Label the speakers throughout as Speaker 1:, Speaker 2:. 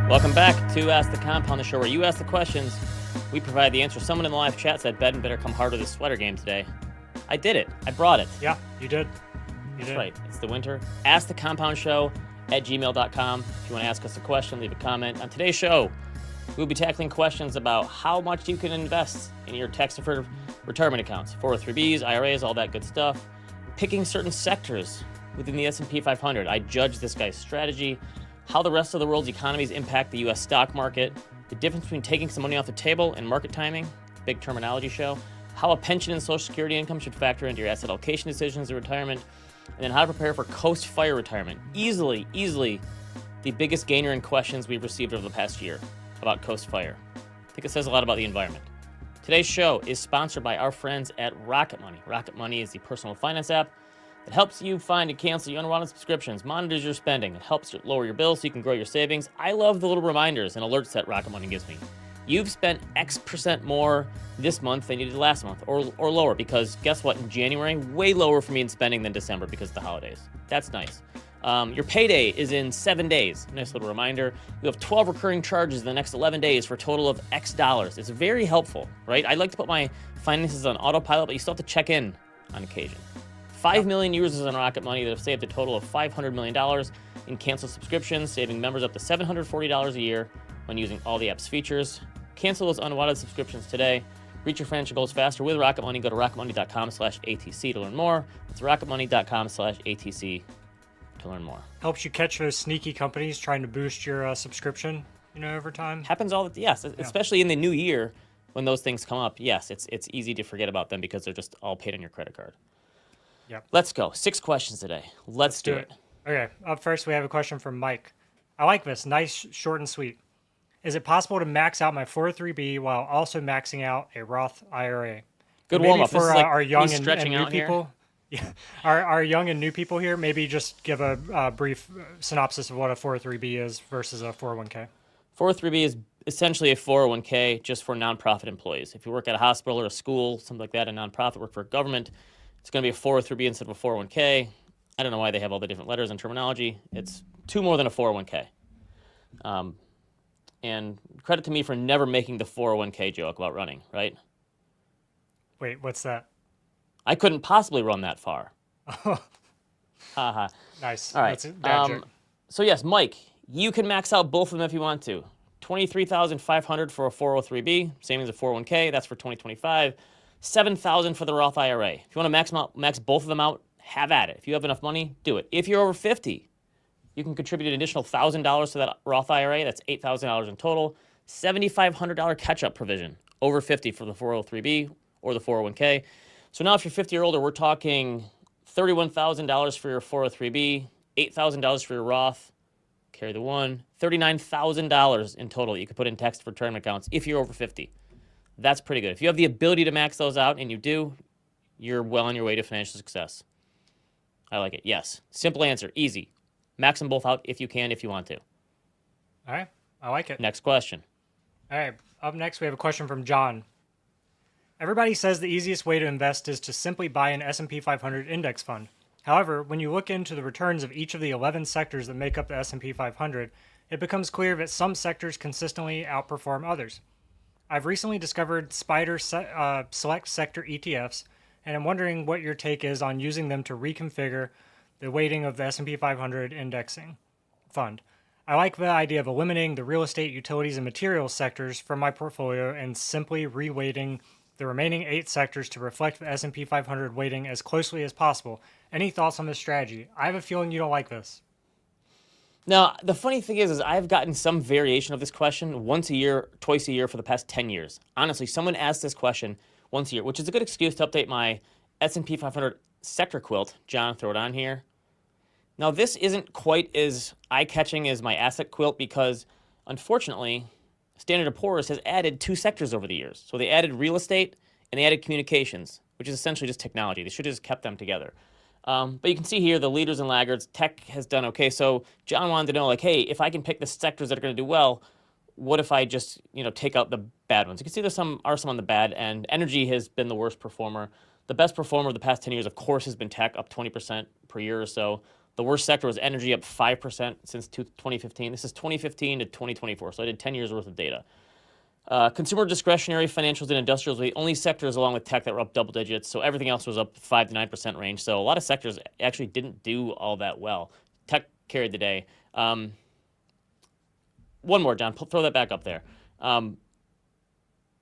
Speaker 1: Welcome back to Ask the Compound, the show where you ask the questions, we provide the answer. Someone in the live chat said, "Ben better come harder this sweater game today." I did it. I brought it.
Speaker 2: Yeah, you did.
Speaker 1: That's right. It's the winter. askthecompoundshow@gmail.com. If you want to ask us a question, leave a comment. On today's show, we'll be tackling questions about how much you can invest in your tax-deferred retirement accounts, 403bs, IRAs, all that good stuff. Picking certain sectors within the S&P 500. I judge this guy's strategy. How the rest of the world's economies impact the U.S. stock market. The difference between taking some money off the table and market timing. Big terminology show. How a pension and Social Security income should factor into your asset allocation decisions in retirement. And then how to prepare for Coast Fire retirement. Easily the biggest gainer in questions we've received over the past year about Coast Fire. I think it says a lot about the environment. Today's show is sponsored by our friends at Rocket Money. Rocket Money is the personal finance app that helps you find and cancel your unwanted subscriptions, monitors your spending, it helps you lower your bills so you can grow your savings. I love the little reminders and alerts that Rocket Money gives me. You've spent X% more this month than you did last month, or lower, because guess what? In January, way lower for me in spending than December because of the holidays. That's nice. Your payday is in 7 days. Nice little reminder. You have 12 recurring charges in the next 11 days for a total of X dollars. It's very helpful, right? I like to put my finances on autopilot, but you still have to check in on occasion. 5 million users on Rocket Money that have saved a total of $500 million in canceled subscriptions, saving members up to $740 a year when using all the app's features. Cancel those unwanted subscriptions today. Reach your financial goals faster with Rocket Money. Go to rocketmoney.com/ATC to learn more. It's rocketmoney.com/ATC to learn more.
Speaker 2: Helps you catch those sneaky companies trying to boost your subscription, over time.
Speaker 1: Happens especially in the new year when those things come up. Yes, it's easy to forget about them because they're just all paid on your credit card.
Speaker 2: Yep.
Speaker 1: Let's go. 6 questions today. Let's do it.
Speaker 2: Okay. Up first, we have a question from Mike. I like this. Nice, short, and sweet. Is it possible to max out my 403b while also maxing out a Roth IRA?
Speaker 1: Good warm up.
Speaker 2: For our young and new
Speaker 1: people.
Speaker 2: Yeah, our young and new people here, maybe just give a brief synopsis of what a 403b is versus a 401k.
Speaker 1: 403b is essentially a 401k just for nonprofit employees. If you work at a hospital or a school, something like that, a nonprofit, work for a government, it's going to be a 403b instead of a 401k. I don't know why they have all the different letters and terminology. It's 2 more than a 401k. And credit to me for never making the 401k joke about running, right?
Speaker 2: Wait, what's that?
Speaker 1: I couldn't possibly run that far.
Speaker 2: Nice.
Speaker 1: All right.
Speaker 2: That's a bad joke.
Speaker 1: So yes, Mike, you can max out both of them if you want to. $23,500 for a 403b, same as a 401k. That's for 2025. $7,000 for the Roth IRA. If you want to max both of them out, have at it. If you have enough money, do it. If you're over 50, you can contribute an additional $1,000 to that Roth IRA. That's $8,000 in total. $7,500 catch-up provision over 50 for the 403b or the 401k. So now if you're 50 or older, we're talking $31,000 for your 403b, $8,000 for your Roth, carry the one, $39,000 in total you could put in tax retirement accounts if you're over 50. That's pretty good. If you have the ability to max those out, and you do, you're well on your way to financial success. I like it. Yes. Simple answer. Easy. Max them both out if you can, if you want to.
Speaker 2: All right. I like it.
Speaker 1: Next question.
Speaker 2: All right. Up next, we have a question from John. Everybody says the easiest way to invest is to simply buy an S&P 500 index fund. However, when you look into the returns of each of the 11 sectors that make up the S&P 500, it becomes clear that some sectors consistently outperform others. I've recently discovered SPDR Select Sector ETFs, and I'm wondering what your take is on using them to reconfigure the weighting of the S&P 500 indexing fund. I like the idea of eliminating the real estate, utilities, and materials sectors from my portfolio and simply reweighting the remaining 8 sectors to reflect the S&P 500 weighting as closely as possible. Any thoughts on this strategy? I have a feeling you don't like this.
Speaker 1: Now, the funny thing is I've gotten some variation of this question once a year, twice a year for the past 10 years. Honestly, someone asks this question once a year, which is a good excuse to update my S&P 500 sector quilt. John, throw it on here. Now, this isn't quite as eye-catching as my asset quilt because, unfortunately, Standard & Poor's has added 2 sectors over the years. So they added real estate and they added communications, which is essentially just technology. They should have just kept them together. But you can see here the leaders and laggards. Tech has done okay. So John wanted to know, like, hey, if I can pick the sectors that are going to do well, what if I just, take out the bad ones? You can see there's some on the bad end. Energy has been the worst performer. The best performer of the past 10 years, of course, has been tech, up 20% per year or so. The worst sector was energy, up 5% since 2015. This is 2015 to 2024, so I did 10 years worth of data. Consumer discretionary, financials, and industrials were the only sectors along with tech that were up double digits, so everything else was up 5 to 9% range. So a lot of sectors actually didn't do all that well. Tech carried the day. One more, John, throw that back up there.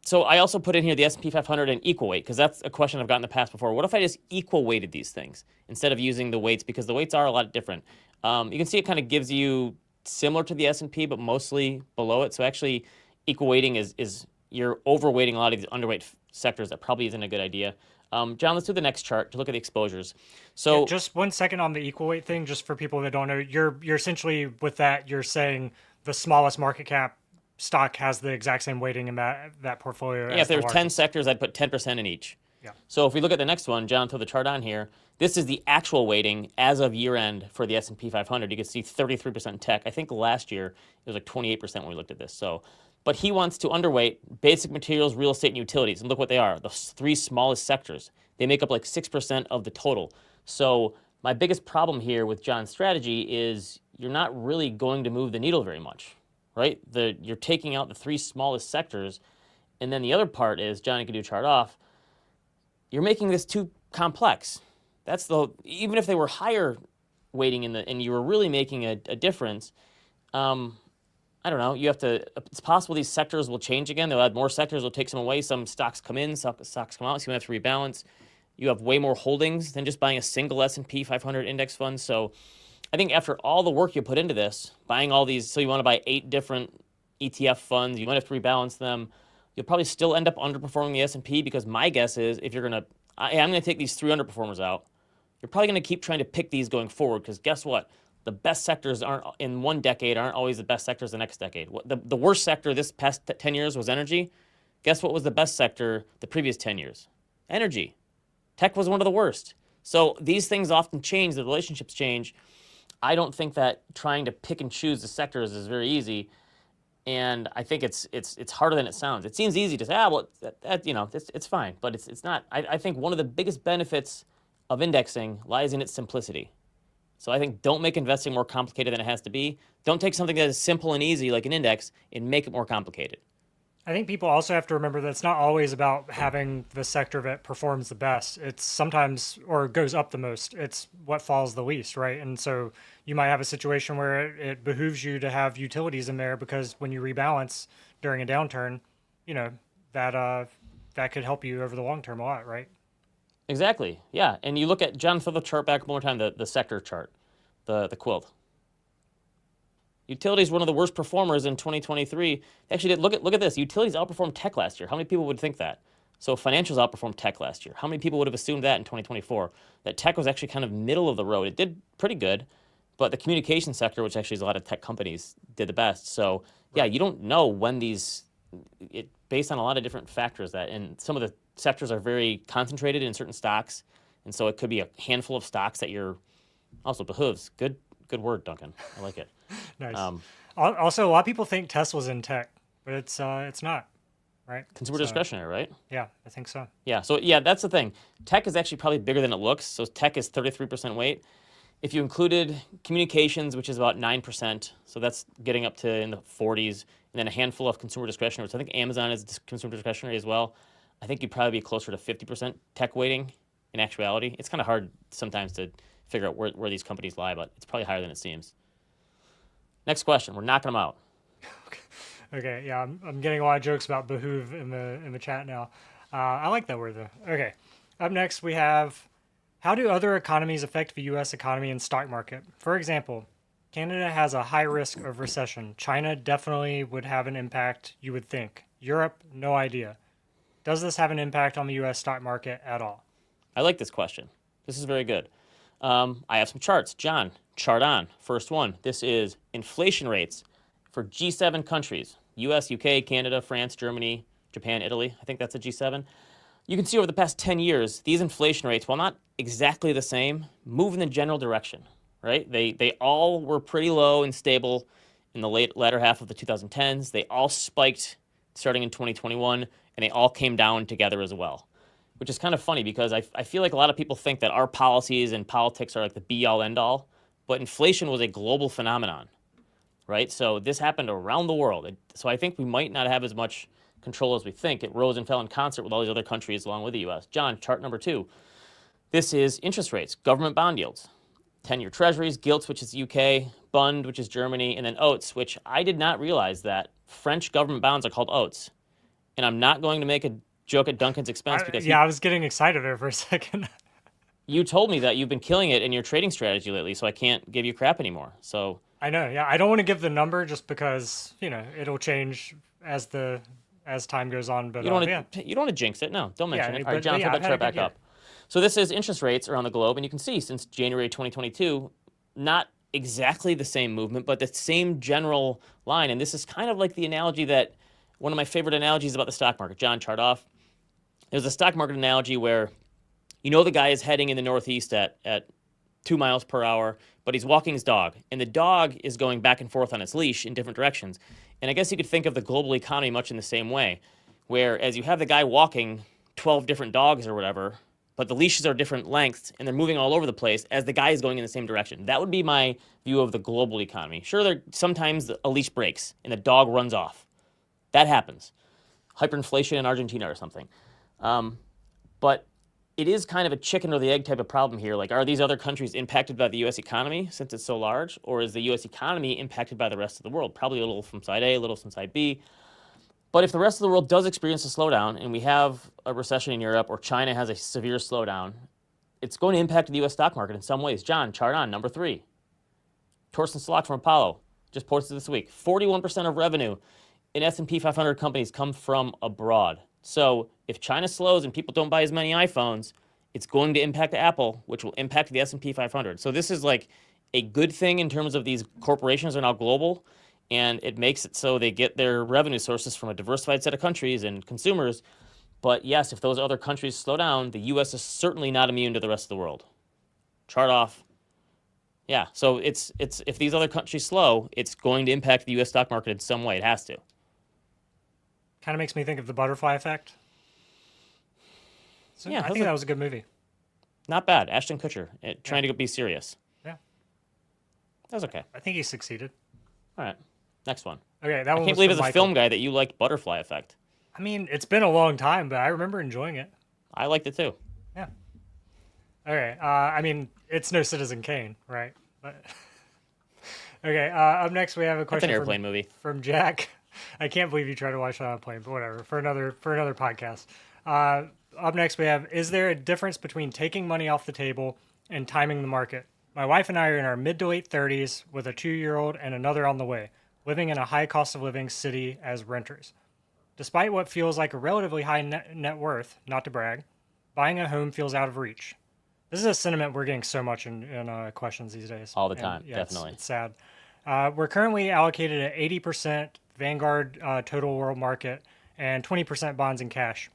Speaker 1: So I also put in here the S&P 500 and equal weight, because that's a question I've gotten in the past before. What if I just equal weighted these things instead of using the weights, because the weights are a lot different. You can see it kind of gives you similar to the S&P, but mostly below it. So actually, equal weighting is you're overweighting a lot of these underweight sectors. That probably isn't a good idea. John, let's do the next chart to look at the exposures. So
Speaker 2: just 1 second on the equal weight thing, just for people that don't know, you're essentially with that, you're saying the smallest market cap stock has the exact same weighting in that portfolio.
Speaker 1: Yeah, if there were 10 sectors, I'd put 10% in each.
Speaker 2: Yeah.
Speaker 1: So if we look at the next one, John, throw the chart on here. This is the actual weighting as of year end for the S&P 500. You can see 33% tech. I think last year it was like 28% when we looked at this. So, but he wants to underweight basic materials, real estate, and utilities. And look what they are, the 3 smallest sectors. They make up like 6% of the total. So my biggest problem here with John's strategy is you're not really going to move the needle very much, right? You're taking out the 3 smallest sectors. And then the other part is, John, you can do a chart off, you're making this too complex. Even if they were higher weighting and you were really making a difference, I don't know, it's possible these sectors will change again. They'll add more sectors, they'll take some away. Some stocks come in, stocks come out, so you have to rebalance. You have way more holdings than just buying a single S&P 500 index fund. So I think after all the work you put into this, buying all these, so you want to buy 8 different ETF funds, you might have to rebalance them. You'll probably still end up underperforming the S&P, because my guess is if I'm going to take these 3 underperformers out, you're probably going to keep trying to pick these going forward, because guess what? The best sectors in one decade aren't always the best sectors the next decade. The worst sector this past 10 years was energy. Guess what was the best sector the previous 10 years? Energy. Tech was one of the worst. So these things often change, the relationships change. I don't think that trying to pick and choose the sectors is very easy. And I think it's harder than it sounds. It seems easy to say, it's fine, but it's not. I think one of the biggest benefits of indexing lies in its simplicity. So I think don't make investing more complicated than it has to be. Don't take something that is simple and easy like an index and make it more complicated.
Speaker 2: I think people also have to remember that it's not always about having the sector that performs the best. It's sometimes, or goes up the most, it's what falls the least, right? And so you might have a situation where it behooves you to have utilities in there, because when you rebalance during a downturn, that could help you over the long term a lot, right?
Speaker 1: Exactly, yeah. And you look at, John, throw the chart back one more time, the sector chart, the quilt. Utilities, one of the worst performers in 2023. Actually, look at this. Utilities outperformed tech last year. How many people would think that? So financials outperformed tech last year. How many people would have assumed that in 2024? That tech was actually kind of middle of the road. It did pretty good, but the communication sector, which actually is a lot of tech companies, did the best. So yeah, you don't know when based on a lot of different factors, and some of the sectors are very concentrated in certain stocks, and so it could be a handful of stocks that you're also behooves. Good word, Duncan. I like it.
Speaker 2: Nice. Also, a lot of people think Tesla's in tech, but it's not, right?
Speaker 1: Consumer discretionary, right?
Speaker 2: Yeah, I think so.
Speaker 1: Yeah, so yeah, that's the thing. Tech is actually probably bigger than it looks. So tech is 33% weight. If you included communications, which is about 9%, so that's getting up to in the 40s, and then a handful of consumer discretionary, so I think Amazon is consumer discretionary as well. I think you'd probably be closer to 50% tech weighting in actuality. It's kind of hard sometimes to figure out where these companies lie, but it's probably higher than it seems. Next question. We're knocking them out.
Speaker 2: Okay, yeah, I'm getting a lot of jokes about behoove in the chat now. I like that word though. Okay, up next we have, how do other economies affect the U.S. economy and stock market? For example, Canada has a high risk of recession. China definitely would have an impact, you would think. Europe, no idea. Does this have an impact on the U.S. stock market at all?
Speaker 1: I like this question. This is very good. I have some charts. John, chart on. First one. This is inflation rates for G7 countries. U.S., U.K., Canada, France, Germany, Japan, Italy. I think that's a G7. You can see over the past 10 years, these inflation rates, while not exactly the same, move in the general direction, right? They all were pretty low and stable in the latter half of the 2010s. They all spiked starting in 2021, and they all came down together as well, which is kind of funny because I feel like a lot of people think that our policies and politics are like the be-all, end-all, but inflation was a global phenomenon, right? So this happened around the world. So I think we might not have as much control as we think. It rose and fell in concert with all these other countries along with the U.S. John, chart number 2. This is interest rates, government bond yields. 10-year treasuries, gilts, which is the UK, Bund, which is Germany, and then OATs, which I did not realize that French government bonds are called OATs. And I'm not going to make a joke at Duncan's expense because
Speaker 2: I was getting excited there for a second.
Speaker 1: you told me that you've been killing it in your trading strategy lately, so I can't give you crap anymore. So
Speaker 2: I know, yeah. I don't want to give the number just because, it'll change as time goes on. But
Speaker 1: you don't want to jinx it. No, don't mention it. All right,
Speaker 2: but
Speaker 1: John,
Speaker 2: yeah,
Speaker 1: put
Speaker 2: I've
Speaker 1: that
Speaker 2: had a
Speaker 1: chart
Speaker 2: good
Speaker 1: back up. So this is interest rates around the globe, and you can see since January 2022, not exactly the same movement, but the same general line. And this is kind of like the analogy that one of my favorite analogies about the stock market. John, chart off. There's a stock market analogy where the guy is heading in the northeast at 2 miles per hour, but he's walking his dog, and the dog is going back and forth on its leash in different directions. And I guess you could think of the global economy much in the same way, where as you have the guy walking 12 different dogs or whatever, but the leashes are different lengths, and they're moving all over the place as the guy is going in the same direction. That would be my view of the global economy. Sure, sometimes a leash breaks, and the dog runs off. That happens. Hyperinflation in Argentina or something. But it is kind of a chicken or the egg type of problem here. Like, are these other countries impacted by the U.S. economy since it's so large, or is the U.S. economy impacted by the rest of the world? Probably a little from side A, a little from side B. But if the rest of the world does experience a slowdown, and we have a recession in Europe, or China has a severe slowdown, it's going to impact the U.S. stock market in some ways. John, chart on, number 3. Torsten Slok from Apollo just posted this week. 41% of revenue in S&P 500 companies come from abroad. So if China slows and people don't buy as many iPhones, it's going to impact Apple, which will impact the S&P 500. So this is like a good thing in terms of these corporations are now global, and it makes it so they get their revenue sources from a diversified set of countries and consumers. But yes, if those other countries slow down, the U.S. is certainly not immune to the rest of the world. Chart off. Yeah, so it's if these other countries slow, it's going to impact the U.S. stock market in some way. It has to.
Speaker 2: Kind of makes me think of the butterfly effect. So
Speaker 1: Yeah,
Speaker 2: I think that was a good movie.
Speaker 1: Not bad. Ashton Kutcher trying to be serious.
Speaker 2: Yeah.
Speaker 1: That was okay.
Speaker 2: I think he succeeded.
Speaker 1: All right. Next one.
Speaker 2: Okay, that one.
Speaker 1: I can't believe as a film guy that you liked Butterfly Effect.
Speaker 2: I mean, it's been a long time, but I remember enjoying it.
Speaker 1: I liked it too.
Speaker 2: Yeah. Okay. I mean, it's no Citizen Kane, right? But okay. Up next, we have a question.
Speaker 1: That's an airplane movie
Speaker 2: from Jack. I can't believe you tried to watch that on a plane, but whatever. For another podcast. Up next, we have: is there a difference between taking money off the table and timing the market? My wife and I are in our mid to late 30s with a 2-year-old and another on the way, living in a high cost of living city as renters. Despite what feels like a relatively high net worth, not to brag, buying a home feels out of reach. This is a sentiment we're getting so much in questions these days.
Speaker 1: All the time, definitely.
Speaker 2: It's sad. We're currently allocated at 80% Vanguard total world market and 20% bonds and cash.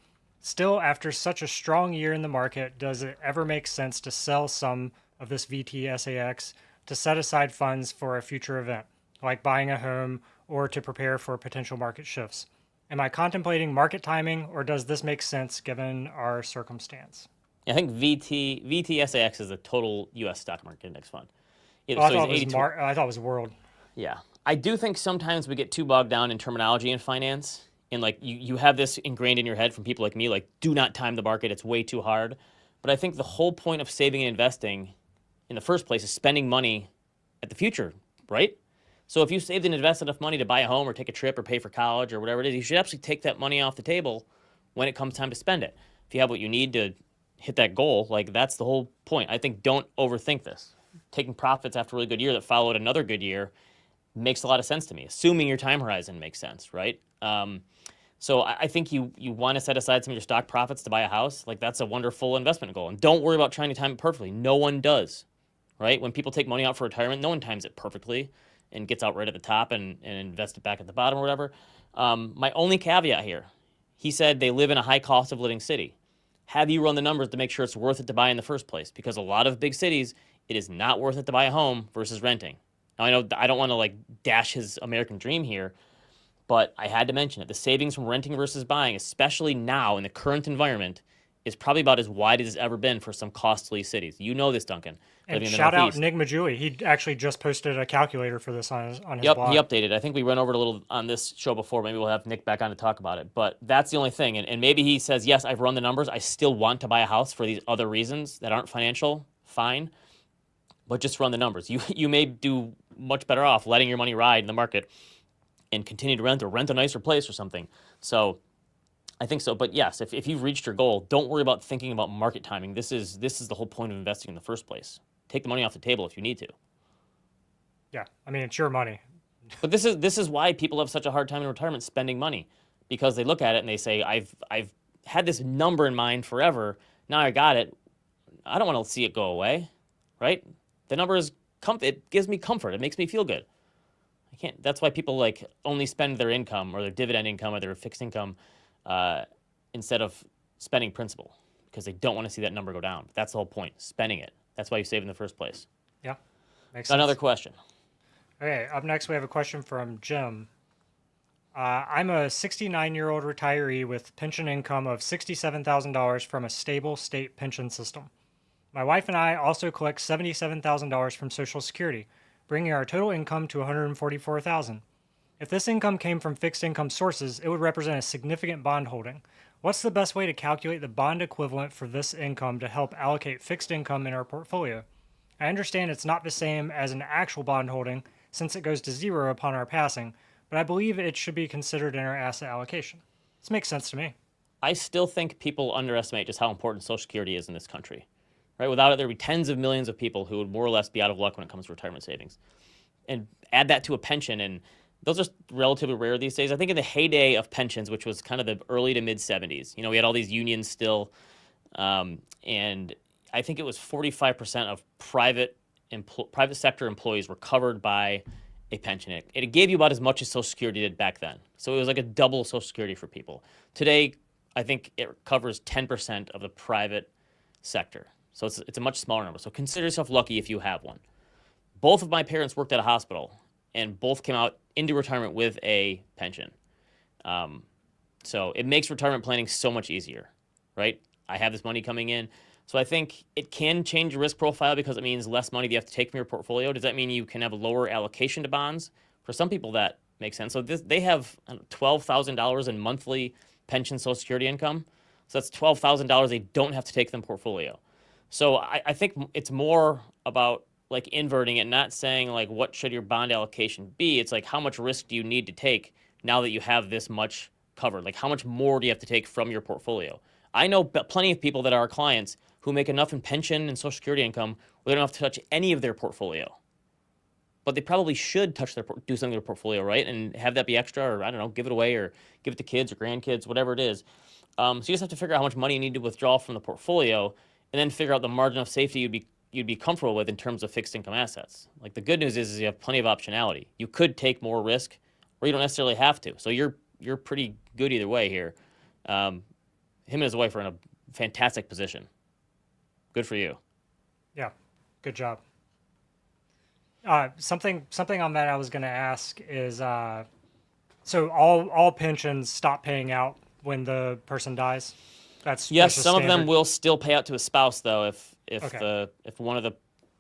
Speaker 2: Still, after such a strong year in the market, does it ever make sense to sell some of this VTSAX to set aside funds for a future event, like buying a home or to prepare for potential market shifts? Am I contemplating market timing, or does this make sense given our circumstance?
Speaker 1: I think VTSAX is a total U.S. stock market index fund.
Speaker 2: I thought it was world.
Speaker 1: Yeah. I do think sometimes we get too bogged down in terminology in finance. And like you have this ingrained in your head from people like me, like, do not time the market. It's way too hard. But I think the whole point of saving and investing in the first place is spending money at the future, right? So if you saved and invested enough money to buy a home or take a trip or pay for college or whatever it is, you should actually take that money off the table when it comes time to spend it. If you have what you need to hit that goal, like, that's the whole point. I think don't overthink this. Taking profits after a really good year that followed another good year makes a lot of sense to me, assuming your time horizon makes sense, right? So I think you want to set aside some of your stock profits to buy a house. Like, that's a wonderful investment goal. And don't worry about trying to time it perfectly. No one does, right? When people take money out for retirement, no one times it perfectly and gets out right at the top and invest it back at the bottom or whatever. My only caveat here, he said they live in a high cost of living city. Have you run the numbers to make sure it's worth it to buy in the first place? Because a lot of big cities, it is not worth it to buy a home versus renting. Now, I know I don't want to like dash his American dream here, but I had to mention it. The savings from renting versus buying, especially now in the current environment, is probably about as wide as it's ever been for some costly cities. You know this, Duncan.
Speaker 2: And shout out Nick Majuli. He actually just posted a calculator for this on his blog.
Speaker 1: He updated. I think we went over it a little on this show before. Maybe we'll have Nick back on to talk about it. But that's the only thing. And maybe he says, yes, I've run the numbers. I still want to buy a house for these other reasons that aren't financial. Fine. But just run the numbers. You may do much better off letting your money ride in the market and continue to rent or rent a nicer place or something. So I think so. But yes, if you've reached your goal, don't worry about thinking about market timing. This is the whole point of investing in the first place. Take the money off the table if you need to.
Speaker 2: Yeah, I mean, it's your money.
Speaker 1: But this is why people have such a hard time in retirement spending money, because they look at it and they say, I've had this number in mind forever. Now I got it. I don't want to see it go away, right? The number is it gives me comfort. It makes me feel good. I can't. That's why people like only spend their income or their dividend income or their fixed income instead of spending principal, because they don't want to see that number go down. That's the whole point. Spending it. That's why you save in the first place.
Speaker 2: Yeah, makes sense.
Speaker 1: Another question.
Speaker 2: Okay, up next we have a question from Jim. I'm a 69-year-old retiree with pension income of $67,000 from a stable state pension system. My wife and I also collect $77,000 from Social Security, bringing our total income to $144,000. If this income came from fixed income sources, it would represent a significant bond holding. What's the best way to calculate the bond equivalent for this income to help allocate fixed income in our portfolio? I understand it's not the same as an actual bond holding since it goes to zero upon our passing, but I believe it should be considered in our asset allocation. This makes sense to me.
Speaker 1: I still think people underestimate just how important Social Security is in this country. Right? Without it, there would be tens of millions of people who would more or less be out of luck when it comes to retirement savings. And add that to a pension, and those are relatively rare these days. I think in the heyday of pensions, which was kind of the early to mid 70s, we had all these unions still, and I think it was 45% of private sector employees were covered by a pension. It gave you about as much as Social Security did back then. So it was like a double Social Security for people. Today, I think it covers 10% of the private sector. So it's a much smaller number. So consider yourself lucky if you have one. Both of my parents worked at a hospital, and both came out into retirement with a pension. So it makes retirement planning so much easier, right? I have this money coming in. So I think it can change your risk profile because it means less money that you have to take from your portfolio. Does that mean you can have a lower allocation to bonds? For some people, that makes sense. So they have $12,000 in monthly pension Social Security income. So that's $12,000 they don't have to take from the portfolio. So I think it's more about like inverting it, not saying like what should your bond allocation be. It's like how much risk do you need to take now that you have this much covered? Like how much more do you have to take from your portfolio? I know plenty of people that are our clients who make enough in pension and Social Security income where they don't have to touch any of their portfolio. But they probably should do something with their portfolio, right? And have that be extra, or I don't know, give it away or give it to kids or grandkids, whatever it is. So you just have to figure out how much money you need to withdraw from the portfolio, and then figure out the margin of safety you'd be comfortable with in terms of fixed income assets. Like the good news is you have plenty of optionality. You could take more risk, or you don't necessarily have to. So you're pretty good either way here. Him and his wife are in a fantastic position. Good for you.
Speaker 2: Yeah, good job. Something on that I was going to ask is, so all pensions stop paying out when the person dies?
Speaker 1: Yes, some of them will still pay out to a spouse though if
Speaker 2: Okay.
Speaker 1: if one of the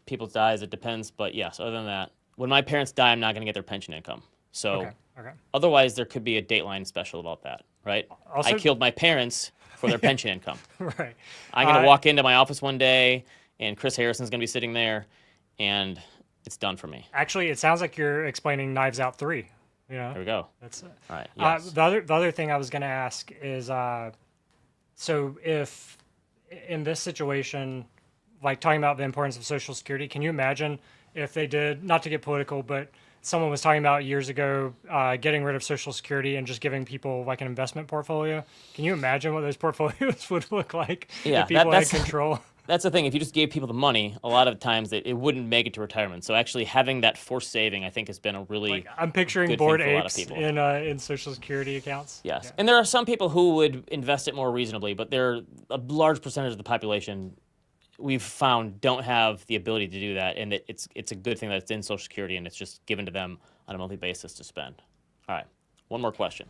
Speaker 1: people dies. It depends, but yes. Other than that, when my parents die, I'm not going to get their pension income. So
Speaker 2: Okay.
Speaker 1: otherwise, there could be a Dateline special about that, right?
Speaker 2: Also,
Speaker 1: I killed my parents for their pension income.
Speaker 2: right.
Speaker 1: I'm going to walk into my office one day, and Chris Harrison's going to be sitting there, and it's done for me.
Speaker 2: Actually, it sounds like you're explaining Knives Out 3.
Speaker 1: There we go.
Speaker 2: That's it.
Speaker 1: All right. Yes.
Speaker 2: The other thing I was going to ask is, so if in this situation, like talking about the importance of Social Security, can you imagine if they did, not to get political, but someone was talking about years ago getting rid of Social Security and just giving people like an investment portfolio? Can you imagine what those portfolios would look like if people had control?
Speaker 1: That's the thing. If you just gave people the money, a lot of times it wouldn't make it to retirement. So actually having that forced saving, I think, has been a really
Speaker 2: I'm picturing
Speaker 1: good
Speaker 2: bored
Speaker 1: thing for a lot of
Speaker 2: apes
Speaker 1: people.
Speaker 2: in Social Security accounts.
Speaker 1: Yes,
Speaker 2: Yeah.
Speaker 1: and there are some people who would invest it more reasonably, but there a large percentage of the population we've found don't have the ability to do that, and it's a good thing that it's in Social Security and it's just given to them on a monthly basis to spend. All right, one more question.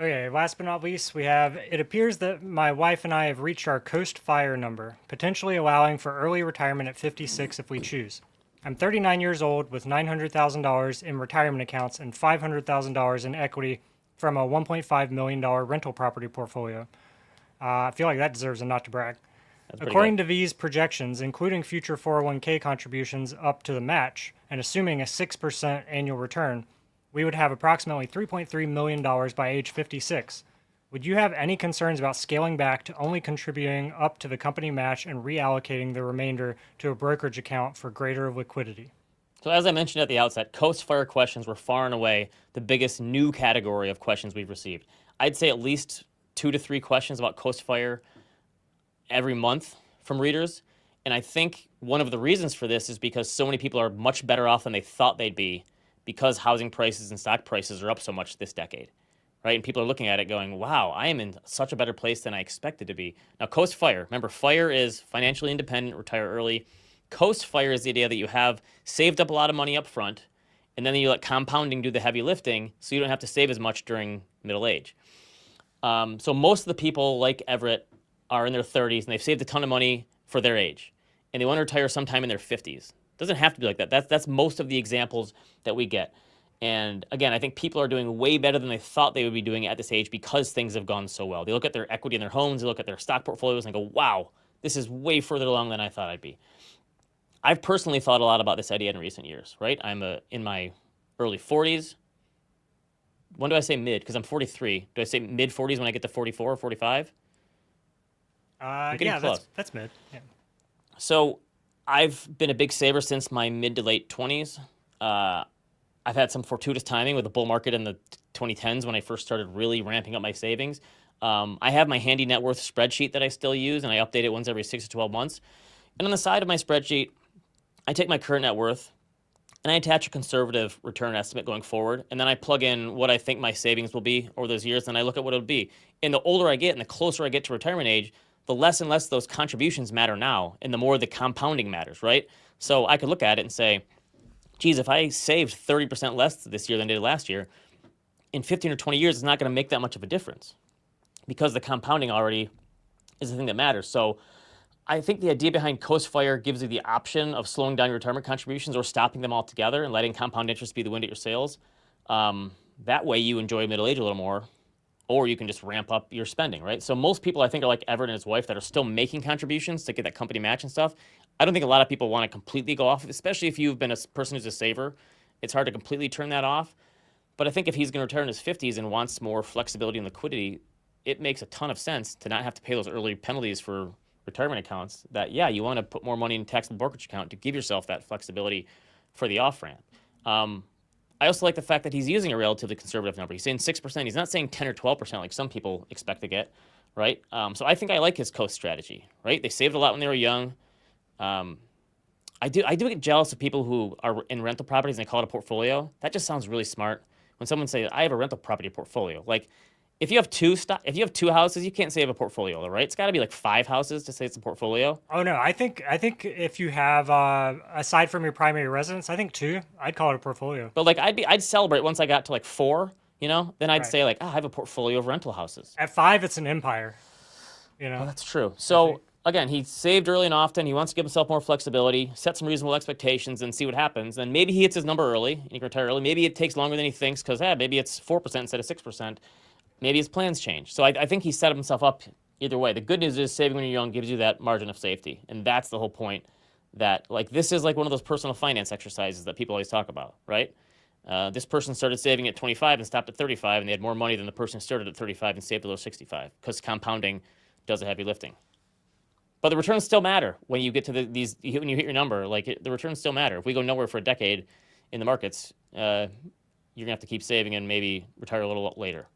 Speaker 2: Okay, last but not least, it appears that my wife and I have reached our Coast Fire number, potentially allowing for early retirement at 56 if we choose. I'm 39 years old with $900,000 in retirement accounts and $500,000 in equity from a $1.5 million rental property portfolio. I feel like that deserves a not to brag.
Speaker 1: That's pretty
Speaker 2: According
Speaker 1: good.
Speaker 2: to these projections, including future 401k contributions up to the match, and assuming a 6% annual return, we would have approximately $3.3 million by age 56. Would you have any concerns about scaling back to only contributing up to the company match and reallocating the remainder to a brokerage account for greater liquidity?
Speaker 1: So as I mentioned at the outset, Coast Fire questions were far and away the biggest new category of questions we've received. I'd say at least 2 to 3 questions about Coast Fire every month from readers. And I think one of the reasons for this is because so many people are much better off than they thought they'd be because housing prices and stock prices are up so much this decade, right? And people are looking at it going, wow, I am in such a better place than I expected to be. Now, Coast Fire, remember, FIRE is financially independent, retire early. Coast Fire is the idea that you have saved up a lot of money up front, and then you let compounding do the heavy lifting so you don't have to save as much during middle age. So most of the people like Everett are in their 30s and they've saved a ton of money for their age, and they want to retire sometime in their 50s. Doesn't have to be like that. That's most of the examples that we get. And again, I think people are doing way better than they thought they would be doing at this age because things have gone so well. They look at their equity in their homes, they look at their stock portfolios and go, wow, this is way further along than I thought I'd be. I've personally thought a lot about this idea in recent years, right? I'm in my early 40s. When do I say mid? Because I'm 43. Do I say mid 40s when I get to 44 or 45?
Speaker 2: Yeah, that's mid. Yeah.
Speaker 1: So I've been a big saver since my mid to late 20s. I've had some fortuitous timing with the bull market in the 2010s when I first started really ramping up my savings. I have my handy net worth spreadsheet that I still use, and I update it once every 6 to 12 months. And on the side of my spreadsheet, I take my current net worth, and I attach a conservative return estimate going forward, and then I plug in what I think my savings will be over those years, and I look at what it'll be. And the older I get and the closer I get to retirement age, the less and less those contributions matter now, and the more the compounding matters, right? So I could look at it and say, geez, if I saved 30% less this year than I did last year, in 15 or 20 years, it's not going to make that much of a difference because the compounding already is the thing that matters. So I think the idea behind Coast Fire gives you the option of slowing down your retirement contributions or stopping them altogether and letting compound interest be the wind at your sails. That way you enjoy middle age a little more, or you can just ramp up your spending, right? So most people, I think, are like Everett and his wife that are still making contributions to get that company match and stuff. I don't think a lot of people want to completely go off, especially if you've been a person who's a saver. It's hard to completely turn that off. But I think if he's going to retire in his 50s and wants more flexibility and liquidity, it makes a ton of sense to not have to pay those early penalties for retirement accounts that, yeah, you want to put more money in a taxable brokerage account to give yourself that flexibility for the off-ramp. I also like the fact that he's using a relatively conservative number. He's saying 6%. He's not saying 10 or 12% like some people expect to get, right? So I think I like his Coast strategy, right? They saved a lot when they were young. I do get jealous of people who are in rental properties and they call it a portfolio. That just sounds really smart. When someone says, I have a rental property portfolio, like if you have two houses, you can't say you have a portfolio, right? It's got to be like 5 houses to say it's a portfolio.
Speaker 2: Oh no, I think if you have aside from your primary residence, I think 2. I'd call it a portfolio.
Speaker 1: But like I'd celebrate once I got to like 4, then I'd
Speaker 2: Right.
Speaker 1: say like, I have a portfolio of rental houses.
Speaker 2: At 5, it's an empire.
Speaker 1: Well, that's true. So again, he saved early and often. He wants to give himself more flexibility, set some reasonable expectations, and see what happens. Then maybe he hits his number early, and he can retire early. Maybe it takes longer than he thinks because maybe it's 4% instead of 6%. Maybe his plans change. So I think he set himself up either way. The good news is saving when you're young gives you that margin of safety, and that's the whole point. That like this is like one of those personal finance exercises that people always talk about, right? This person started saving at 25 and stopped at 35, and they had more money than the person who started at 35 and saved below 65 because compounding does the heavy lifting. But the returns still matter when you get to when you hit your number. Like the returns still matter. If we go nowhere for a decade in the markets, you're gonna have to keep saving and maybe retire a little later.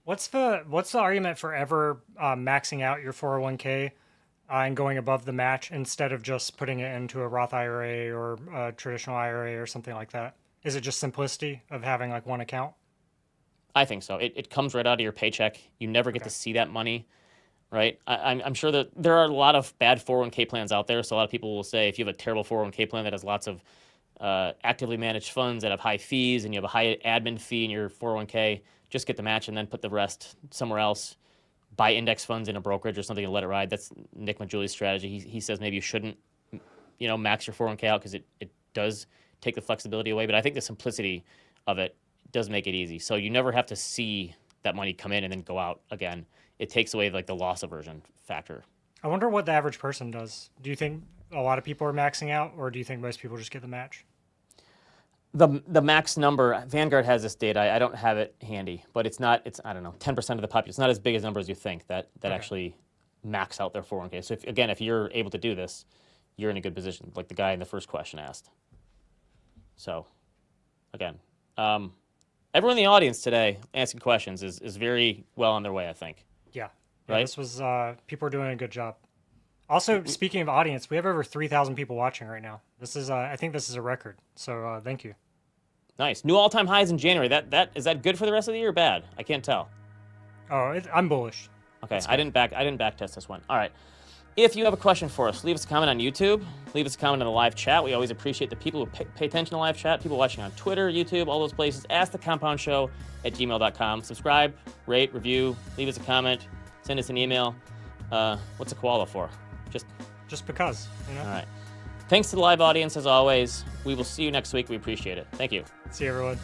Speaker 2: What's the argument for ever maxing out your 401k and going above the match instead of just putting it into a Roth IRA or a traditional IRA or something like that? Is it just simplicity of having like one account?
Speaker 1: I think so. It comes right out of your paycheck. You never get to see that money, right? I'm sure that there are a lot of bad 401k plans out there. So a lot of people will say if you have a terrible 401k plan that has lots of actively managed funds that have high fees and you have a high admin fee in your 401k, just get the match and then put the rest somewhere else. Buy index funds in a brokerage or something and let it ride. That's Nick Majouli's strategy. He says maybe you shouldn't, max your 401k out because it does take the flexibility away. But I think the simplicity of it does make it easy. So you never have to see that money come in and then go out again. It takes away like the loss aversion factor.
Speaker 2: I wonder what the average person does. Do you think a lot of people are maxing out, or do you think most people just get the match?
Speaker 1: The max number, Vanguard has this data. I don't have it handy, but it's I don't know, 10% of the population. It's not as big as number as you think that okay. Actually max out their 401k. So if you're able to do this, you're in a good position, like the guy in the first question asked. So, again, everyone in the audience today asking questions is very well on their way, I think.
Speaker 2: Yeah.
Speaker 1: Right?
Speaker 2: This was, people are doing a good job. Also, speaking of audience, we have over 3,000 people watching right now. This is, I think this is a record. So thank you.
Speaker 1: Nice. New all-time highs in January. Is that good for the rest of the year or bad? I can't tell.
Speaker 2: Oh, I'm bullish.
Speaker 1: Okay, I didn't back test this one. All right. If you have a question for us, leave us a comment on YouTube. Leave us a comment in the live chat. We always appreciate the people who pay attention to live chat, people watching on Twitter, YouTube, all those places. askthecompoundshow@gmail.com. Subscribe, rate, review, leave us a comment, send us an email. What's a koala for?
Speaker 2: Just because,
Speaker 1: All right. Thanks to the live audience, as always. We will see you next week. We appreciate it. Thank you.
Speaker 2: See you, everyone.